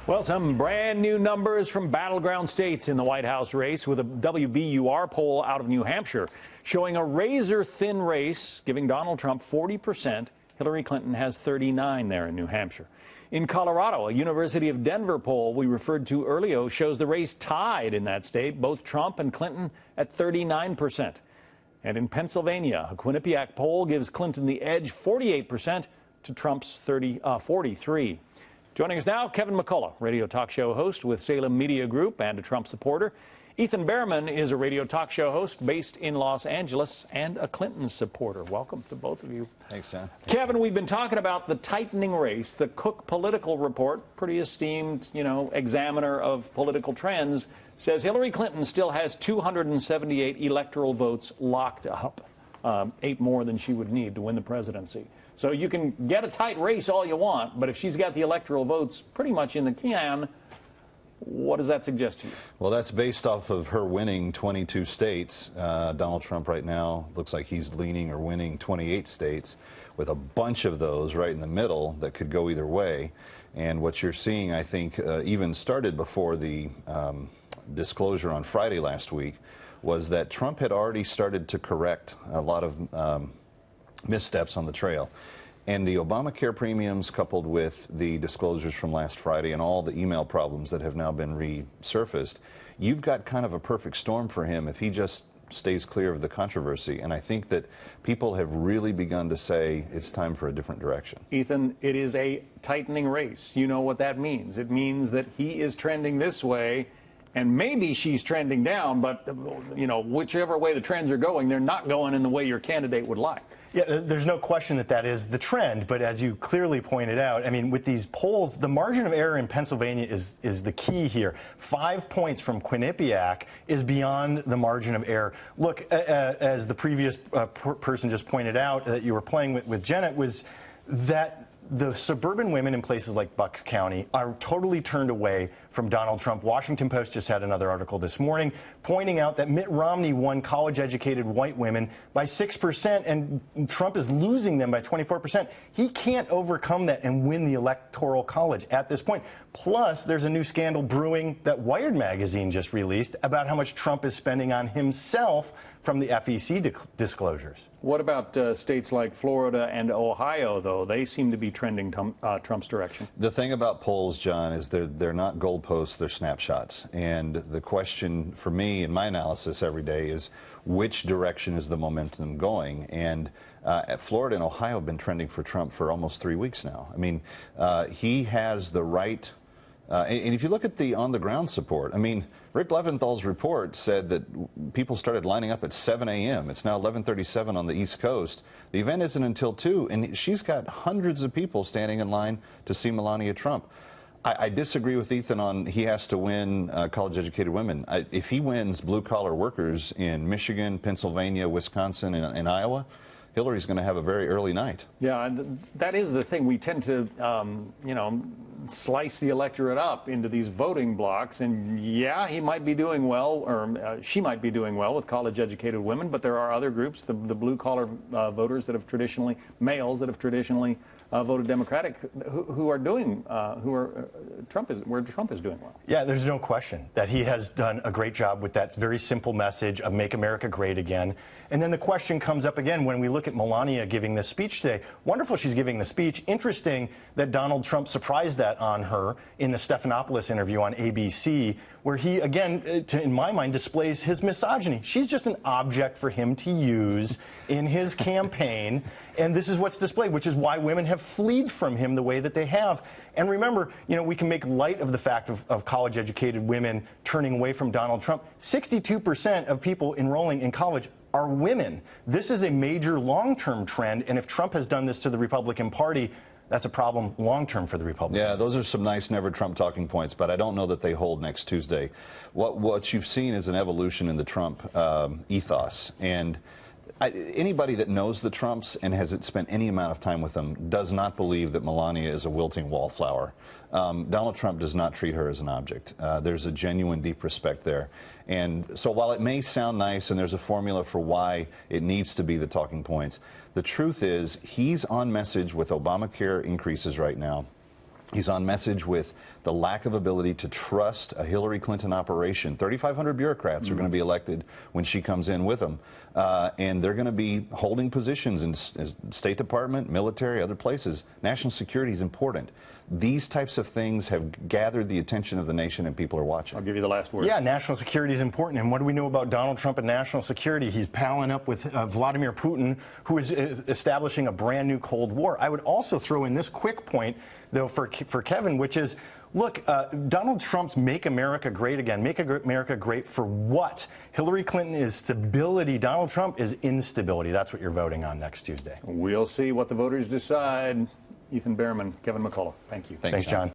Well, some brand new numbers from battleground states in the White House race, with a WBUR poll out of New Hampshire showing a razor-thin race, giving Donald Trump 40%. Hillary Clinton has 39 there in New Hampshire. In Colorado, a University of Denver poll we referred to earlier shows the race tied in that state, both Trump and Clinton at 39%. And in Pennsylvania, a Quinnipiac poll gives Clinton the edge, 48% to Trump's 43%. Joining us now, Kevin McCullough, radio talk show host with Salem Media Group and a Trump supporter. Ethan Bearman is a radio talk show host based in Los Angeles and a Clinton supporter. Welcome to both of you. Thanks, John. Kevin, we've been talking about the tightening race. The Cook Political Report, pretty esteemed, examiner of political trends, says Hillary Clinton still has 278 electoral votes locked up, 8 more than she would need to win the presidency. So you can get a tight race all you want, but if she's got the electoral votes pretty much in the can, what does that suggest to you? Well, that's based off of her winning 22 states. Donald Trump right now looks like he's leaning or winning 28 states, with a bunch of those right in the middle that could go either way. And what you're seeing, I think, even started before the disclosure on Friday last week, was that Trump had already started to correct a lot of missteps on the trail. And the Obamacare premiums, coupled with the disclosures from last Friday and all the email problems that have now been resurfaced, you've got kind of a perfect storm for him if he just stays clear of the controversy. And I think that people have really begun to say it's time for a different direction. Ethan, it is a tightening race. You know what that means. It means that he is trending this way, and maybe she's trending down, but, whichever way the trends are going, they're not going in the way your candidate would like. Yeah, there's no question that that is the trend, but as you clearly pointed out, I mean, with these polls, the margin of error in Pennsylvania is the key here. 5 points from Quinnipiac is beyond the margin of error. Look, as the previous person just pointed out that you were playing with Janet, was that the suburban women in places like Bucks County are totally turned away from Donald Trump. Washington Post just had another article this morning pointing out that Mitt Romney won college-educated white women by 6%, and Trump is losing them by 24%. He can't overcome that and win the Electoral College at this point. Plus, there's a new scandal brewing that Wired magazine just released about how much Trump is spending on himself from the FEC disclosures. What about states like Florida and Ohio, though? They seem to be trending Trump's direction. The thing about polls, John, is they're not goalposts, they're snapshots. And the question for me in my analysis every day is, which direction is the momentum going? And Florida and Ohio have been trending for Trump for almost 3 weeks now. I mean, he has the right. And if you look at the on-the-ground support, I mean, Rick Leventhal's report said that people started lining up at 7 a.m. It's now 11:37 on the East Coast. The event isn't until 2, and she's got hundreds of people standing in line to see Melania Trump. I disagree with Ethan on he has to win college-educated women. If he wins blue-collar workers in Michigan, Pennsylvania, Wisconsin, and Iowa, Hillary's going to have a very early night. Yeah, and that is the thing. We tend to, slice the electorate up into these voting blocks. And, yeah, he might be doing well, or she might be doing well with college-educated women, but there are other groups, the blue-collar voters that have traditionally, males that have traditionally voted Democratic, who are doing, where Trump is doing well. Yeah, there's no question that he has done a great job with that very simple message of "Make America Great Again." And then the question comes up again when we look at Melania giving this speech today. Wonderful she's giving the speech. Interesting that Donald Trump surprised that on her in the Stephanopoulos interview on ABC, where he, again, in my mind, displays his misogyny. She's just an object for him to use in his campaign, and this is what's displayed, which is why women have fled from him the way that they have. And remember, we can make light of the fact of college-educated women turning away from Donald Trump. 62% of people enrolling in college are women. This is a major long-term trend, and if Trump has done this to the Republican Party, that's a problem long-term for the Republicans. Yeah, those are some nice never Trump talking points, but I don't know that they hold next Tuesday. What you've seen is an evolution in the Trump ethos. And anybody that knows the Trumps and has spent any amount of time with them does not believe that Melania is a wilting wallflower. Donald Trump does not treat her as an object. There's a genuine deep respect there. And so while it may sound nice and there's a formula for why it needs to be the talking points, the truth is he's on message with Obamacare increases right now. He's on message with the lack of ability to trust a Hillary Clinton operation. 3,500 bureaucrats are going to be elected when she comes in with them. And they're going to be holding positions in State Department, military, other places. National security is important. These types of things have gathered the attention of the nation, and people are watching. I'll give you the last word. Yeah, national security is important. And what do we know about Donald Trump and national security? He's palling up with Vladimir Putin, who is establishing a brand new Cold War. I would also throw in this quick point, though, for Kevin, which is, look, Donald Trump's Make America Great Again. Make America great for what? Hillary Clinton is stability. Donald Trump is instability. That's what you're voting on next Tuesday. We'll see what the voters decide. Ethan Bearman, Kevin McCullough, thank you. Thanks, John.